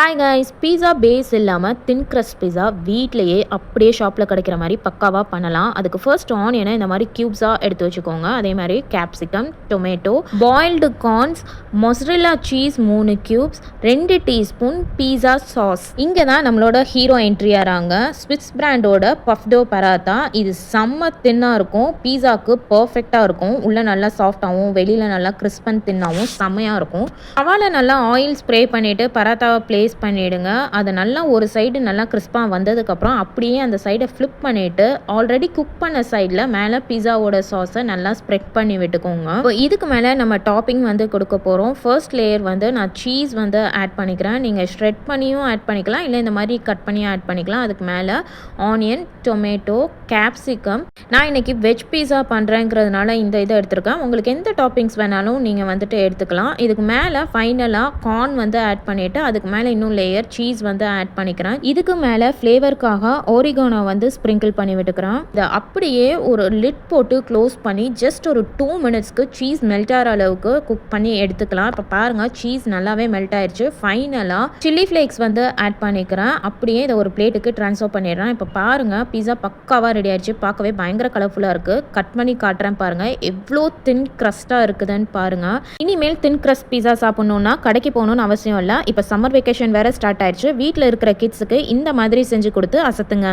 Hi guys, pizza base இல்லாமல் தின் crust பீஸா வீட்டிலையே அப்படியே ஷாப்பில் கிடைக்கிற மாதிரி பக்காவாக பண்ணலாம். அதுக்கு ஃபர்ஸ்ட் ஆனியனை இந்த மாதிரி க்யூப்ஸாக எடுத்து வச்சுக்கோங்க. அதே மாதிரி capsicum, tomato, boiled corns, mozzarella cheese 3 cubes, 2 teaspoon pizza sauce. இங்கே தான் நம்மளோட ஹீரோ என்ட்ரி ஆகிறாங்க. ஸ்விஸ் பிராண்டோட பஃப்டோ பராத்தா. இது செம்ம தின்னாக இருக்கும். பீஸாவுக்கு பர்ஃபெக்டாக இருக்கும். உள்ளே நல்லா சாஃப்டாகவும் வெளியில் நல்லா கிறிஸ்பன் தின்னாகவும் செம்மையாக இருக்கும். அவளை நல்லா ஆயில் ஸ்ப்ரே பண்ணிவிட்டு பராத்தாவை ப்ளேஸ் பண்ணிவிடுங்க. அதை நல்லா ஒரு சைடு நல்லா கிறிஸ்பாக வந்ததுக்கப்புறம் அப்படியே அந்த சைடை ஃப்ளிப் பண்ணிவிட்டு ஆல்ரெடி குக் பண்ண சைடில் மேலே பீஸாவோட சாஸை நல்லா ஸ்ப்ரெட் பண்ணி விட்டுக்கோங்க. இப்போ இதுக்கு மேலே நம்ம டாப்பிங் வந்து கொடுக்க போகிறோம். ஃபர்ஸ்ட் லேயர் வந்து நான் சீஸ் வந்து ஆட் பண்ணிக்கிறேன். நீங்கள் ஷ்ரெட் பண்ணியும் ஆட் பண்ணிக்கலாம், இல்லை இந்த மாதிரி கட் பண்ணியும் ஆட் பண்ணிக்கலாம். அதுக்கு மேலே ஆனியன், டொமேட்டோ, கேப்சிகம். நான் இன்றைக்கி வெஜ் பீஸா பண்ணுறேங்கிறதுனால இந்த இதை எடுத்துருக்கேன். உங்களுக்கு எந்த டாப்பிங்ஸ் வேணாலும் நீங்கள் வந்துட்டு எடுத்துக்கலாம். இதுக்கு மேலே ஃபைனலாக கார்ன் வந்து ஆட் பண்ணிவிட்டு அதுக்கு மேலே இன்னும் லேயர் சீஸ் வந்து ஆட் பண்ணிக்கிறேன். இதுக்கு மேலே ஃப்ளேவருக்காக ஓரிகானோ வந்து ஸ்ப்ரிங்கிள் பண்ணி விட்டுக்கிறேன். இதை அப்படியே ஒரு லிட் போட்டு க்ளோஸ் பண்ணி ஜஸ்ட் ஒரு 2 மினிட்ஸ்க்கு சீஸ் மெல்ட் ஆகிற அளவுக்கு குக் பண்ணி எடுத்துக்கலாம். இப்போ பாருங்கள், சீஸ் நல்லாவே மெல்ட் ஆயிடுச்சு. ஃபைனலாக சில்லி ஃப்ளேக்ஸ் வந்து ஆட் பண்ணிக்கிறேன். அப்படியே இதை ஒரு பிளேட்டுக்கு ட்ரான்ஸ்ஃபர் பண்ணிடுறேன். இப்போ பாருங்கள், பீஸா பக்காவாக ரெடி ஆயிடுச்சு. பார்க்கவே பயங்கர கலர்ஃபுல்லாக இருக்குது. கட் பண்ணி காட்டுறேன் பாருங்கள், எவ்வளோ தின் க்ரஸ்ட்டாக இருக்குதுன்னு பாருங்கள். இனிமேல் தின் crust பீஸா சாப்பிட்ணுன்னா கடைக்கு போகணுன்னு அவசியம் இல்லை. இப்போ சம்மர் வெக்கேஷன் வேறு ஸ்டார்ட் ஆயிடுச்சு. வீட்டில் இருக்கிற கிட்ஸுக்கு இந்த மாதிரி செஞ்சு கொடுத்து அசத்துங்க.